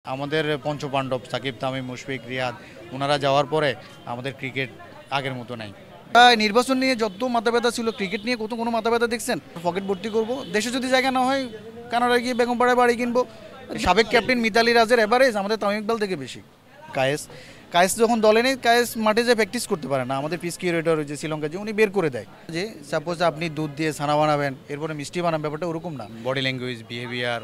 আমাদের পঞ্চপাণ্ডব সাকিব, তামিম, মুশফিক, রিয়াদ ওনারা যাওয়ার পরে আমাদের ক্রিকেট আগের মতো নাই। নির্বাচন নিয়ে যত মাথা ব্যথা ছিল, ক্রিকেট নিয়ে কোনো মাথা ব্যথা দেখছেন? পকেট ভর্তি করব, দেশে যদি জায়গা না হয় কানাডায় গিয়ে বেগমপাড়ায় বাড়ি কিনবো। সাবেক ক্যাপ্টেন মিতালি রাজের এভারেজ আমাদের তামিম ইকবাল থেকে বেশি। কায়েস যখন দলে নেই, কায়েস মাঠে যে প্র্যাকটিস করতে পারে না। আমাদের পিস কিউরেটর যে শ্রীলঙ্কা যে উনি বের করে দেয় যে সাপোজ আপনি দুধ দিয়ে ছানা বানাবেন, এরপরে মিষ্টি বানাবেন, ব্যাপারটা ওরকম না। বডি ল্যাঙ্গুয়েজ, বিহেভিয়ার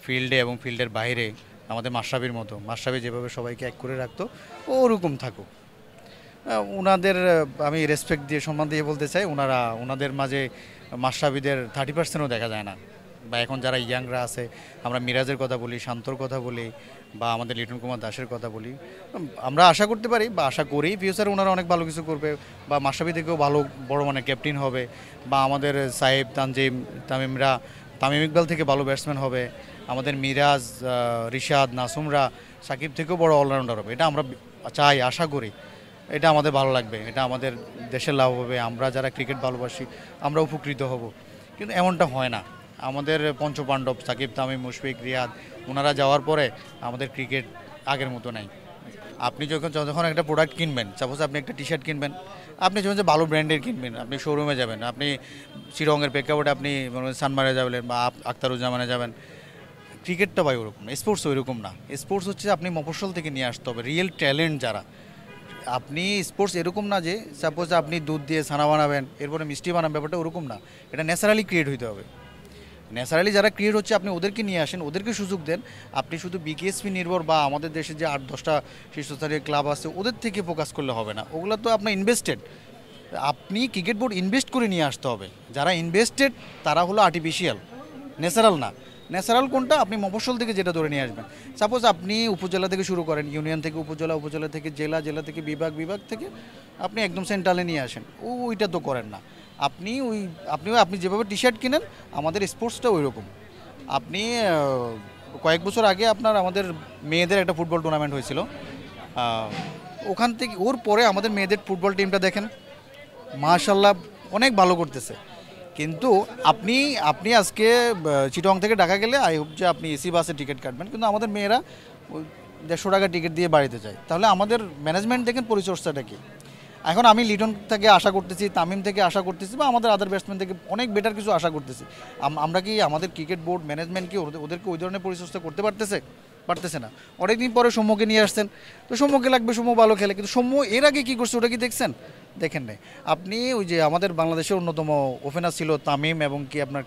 ফিল্ডে এবং ফিল্ডের বাইরে আমাদের মাশরাফির মতো, মাশরাফি যেভাবে সবাইকে এক করে রাখতো ওরকম থাকুক। ওনাদের আমি রেসপেক্ট দিয়ে সম্মান দিয়ে বলতে চাই, ওনাদের মাঝে মাশরাফিদের 30%ও দেখা যায় না। বা এখন যারা ইয়াংরা আছে, আমরা মিরাজের কথা বলি, শান্তর কথা বলি, বা আমাদের লিটন কুমার দাসের কথা বলি, আমরা আশা করতে পারি বা আশা করি ফিউচারে ওনারা অনেক ভালো কিছু করবে, বা মাশরাফি থেকেও ভালো বড় মানে ক্যাপ্টেন হবে, বা আমাদের সাহেব, তানজিম, তামিম ইকবাল থেকে ভালো ব্যাটসম্যান হবে, আমাদের মিরাজ, রিশাদ, নাসুমরা সাকিব থেকেও বড় অলরাউন্ডার হবে। এটা আমরা চাই, আশা করি। এটা আমাদের ভালো লাগবে, এটা আমাদের দেশের লাভ হবে, আমরা যারা ক্রিকেট ভালোবাসি আমরা উপকৃত হব। কিন্তু এমনটা হয় না। আমাদের পঞ্চপাণ্ডব সাকিব, তামিম, মুশফিক, রিয়াদ ওনারা যাওয়ার পরে আমাদের ক্রিকেট আগের মতো নাই। আপনি যখন একটা প্রোডাক্ট কিনবেন, সাপোজ আপনি একটা টি শার্ট কিনবেন, আপনি যখন যে ভালো ব্র্যান্ডের কিনবেন, আপনি শোরুমে যাবেন, আপনি চিরঙের প্রেক্ষাপটে আপনি সানমারে যাবেন বা আখতারুজ্জামানে যাবেন। ক্রিকেটটা ভাই ওরকম না, স্পোর্টস ওইরকম না। স্পোর্টস হচ্ছে আপনি মফস্বল থেকে নিয়ে আসতে হবে, রিয়েল ট্যালেন্ট যারা। আপনি স্পোর্টস এরকম না যে সাপোজ আপনি দুধ দিয়ে ছানা বানাবেন, এরপরে মিষ্টি বানাবেন, ব্যাপারটা ওরকম না। এটা ন্যাচারালি ক্রিয়েট হইতে হবে। ন্যাচারালি যারা ক্রিয়েট হচ্ছে আপনি ওদেরকে নিয়ে আসেন, ওদেরকে সুযোগ দেন। আপনি শুধু বিকেএসপি নির্ভর বা আমাদের দেশে যে 8-10টা শীর্ষস্থানীয় ক্লাব আছে ওদের থেকে ফোকাস করলে হবে না। ওগুলো তো আপনার ইনভেস্টেড। আপনি ক্রিকেট বোর্ড ইনভেস্ট করে নিয়ে আসতে হবে। যারা ইনভেস্টেড তারা হলো আর্টিফিশিয়াল, ন্যাচারাল না। ন্যাচারাল কোনটা? আপনি মফস্বল থেকে যেটা ধরে নিয়ে আসবেন। সাপোজ আপনি উপজেলা থেকে শুরু করেন, ইউনিয়ন থেকে উপজেলা, উপজেলা থেকে জেলা, জেলা থেকে বিভাগ, বিভাগ থেকে আপনি একদম সেন্ট্রালে নিয়ে আসেন। ওইটা তো করেন না। আপনি যেভাবে টি শার্ট কিনেন, আমাদের স্পোর্টসটা ওই রকম। আপনি কয়েক বছর আগে আমাদের মেয়েদের একটা ফুটবল টুর্নামেন্ট হয়েছিল, ওখান থেকে ওর পরে আমাদের মেয়েদের ফুটবল টিমটা দেখেন, মাশাআল্লাহ অনেক ভালো করতেছে। কিন্তু আপনি আজকে চিটং থেকে ঢাকা গেলে আই হোপ যে আপনি এসি বাসে টিকিট কাটবেন, কিন্তু আমাদের মেয়েরা 150 টাকা টিকিট দিয়ে বাড়িতে যায়। তাহলে আমাদের ম্যানেজমেন্ট দেখেন পরিচর্যাটা কি। এখন আমি লিটন থেকে আশা করতেছি, তামিম থেকে আশা করতেছি, বা আমাদের আদার ব্যাটসম্যান থেকে অনেক বেটার কিছু আশা করতেছি। আমরা কি আমাদের ক্রিকেট বোর্ড ম্যানেজমেন্ট কি ওদেরকে ওই ধরনের পরিচর্যা করতে পারতেছে না। অনেকদিন পরে সৌম্যকে নিয়ে আসছেন, তো সৌম্যকে লাগবে, সৌম্য ভালো খেলে, কিন্তু সৌম্য এর আগে কী করছে ওটা কি দেখছেন? দেখেন নাই। আপনি ওই যে আমাদের বাংলাদেশের অন্যতম ওপেনার ছিল তামিম এবং কি আপনার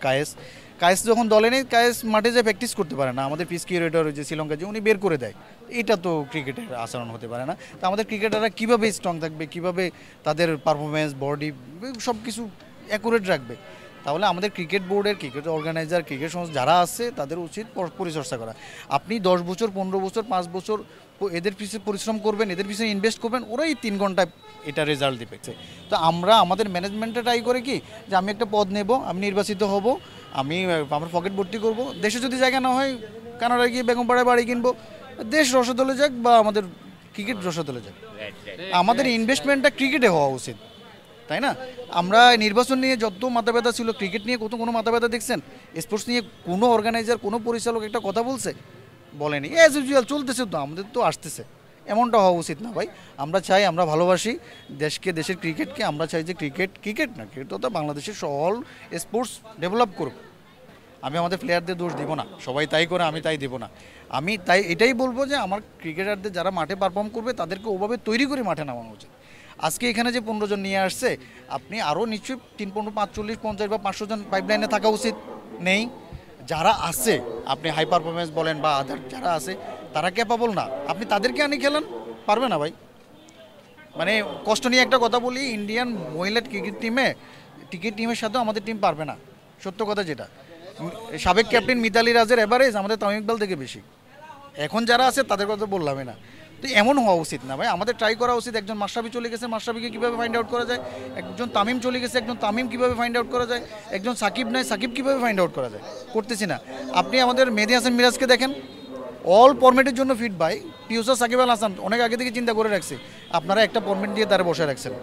কায়েস যখন দলে নেই, কায়েস মাঠে যে প্র্যাকটিস করতে পারে না। আমাদের পিস কিউরেটর যে শ্রীলঙ্কা যে উনি বের করে দেয়। এটা তো ক্রিকেটের আচরণ হতে পারে না। তো আমাদের ক্রিকেটাররা কীভাবে স্ট্রং থাকবে, কীভাবে তাদের পারফরমেন্স, বডি সব কিছু অ্যাকুরেট রাখবে? তাহলে আমাদের ক্রিকেট বোর্ডের, ক্রিকেট অর্গানাইজার, ক্রিকেট সংস্থা যারা আছে তাদের উচিত পরিচর্যা করা। আপনি 10 বছর, 15 বছর, 5 বছর এদের পিছনে পরিশ্রম করবেন, এদের পিছনে ইনভেস্ট করবেন, ওরাই 3 ঘন্টায় এটা রেজাল্ট দিবে। তো আমরা আমাদের ম্যানেজমেন্টে ট্রাই করে কি যে আমি একটা পদ নেব, আমি নির্বাচিত হব, আমার পকেট ভর্তি করব, দেশে যদি জায়গা না হয় কানাডায় গিয়ে বেগমপাড়ায় বাড়ি কিনবো। দেশ রসদলে যাক বা আমাদের ক্রিকেট রসদলে যাক, আমাদের ইনভেস্টমেন্টটা ক্রিকেটে হওয়া উচিত, তাই না? আমরা নির্বাচন নিয়ে যত মাথা ব্যথা ছিল, ক্রিকেট নিয়ে কোনো মাথা ব্যথা দেখছেন? স্পোর্টস নিয়ে কোনো অর্গানাইজার, কোনো পরিচালক একটা কথা বলেনি। অ্যাজ ইউজুয়াল চলতেছে, তো আমাদের তো আসতেছে। এমনটা হওয়া উচিত না ভাই। আমরা চাই, আমরা ভালোবাসি দেশকে, দেশের ক্রিকেটকে। আমরা চাই যে ক্রিকেট না, ক্রিকেট তো বাংলাদেশের সকল স্পোর্টস ডেভেলপ করুক। আমি আমাদের প্লেয়ারদের দোষ দিব না, সবাই তাই করে, আমি তাই দিব না। আমি তাই এটাই বলবো যে আমার ক্রিকেটারদের যারা মাঠে পারফর্ম করবে তাদেরকে ওভাবে তৈরি করে মাঠে নামানো উচিত। আজকে এখানে যে 15 জন নিয়ে আসছে, আপনি আরও নিশ্চয়ই 3, 15, 5, 40, 50 বা 500 জন পাইপলাইনে থাকা উচিত। নেই। যারা আছে, আপনি হাই পারফরমেন্স বলেন বা আদার যারা আছে, তারা ক্যাপাবল না, আপনি তাদেরকে আনি খেলেন, পারবে না ভাই। মানে কষ্ট নিয়ে একটা কথা বলি, ইন্ডিয়ান মহিলা ক্রিকেট টিমের সাথেও আমাদের টিম পারবে না, সত্য কথা যেটা। সাবেক ক্যাপ্টেন মিতালি রাজের এভারেজ আমাদের তামিম ইকবাল থেকে বেশি। এখন যারা আছে তাদের কথা বললামই না। তো এমন হওয়া উচিত না ভাই। আমাদের ট্রাই করা উচিত, একজন মাশরাফি চলে গেছে, মাশরাফিকে কীভাবে ফাইন্ড আউট করা যায়, একজন তামিম চলে গেছে, একজন তামিম কীভাবে ফাইন্ড আউট করা যায়, একজন সাকিব নাই, সাকিব কীভাবে ফাইন্ড আউট করা যায়, করতেছি না। আপনি আমাদের মেহেদী হাসান মিরাজকে দেখেন, অল ফরম্যাটের জন্য ফিট ভাই। পিউসা সাকিব আল হাসান অনেক আগে থেকে চিন্তা করে রাখছে, আপনারা একটা ফরম্যাট দিয়ে তারা বসে রাখছেন।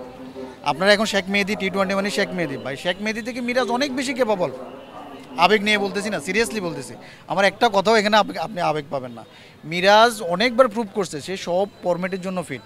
আপনারা এখন শেখ মেহেদী, T20 মানে শেখ মেহেদী ভাই, শেখ মেহেদী থেকে মিরাজ অনেক বেশি ক্যাপাবল। আবেগ নিয়ে বলতেছি না, সিরিয়াসলি বলতেছি। আমার একটা কথাও এখানে আপনি আবেগ পাবেন না। মিরাজ অনেকবার প্রুভ করছে সে সব ফরম্যাটের জন্য ফিট।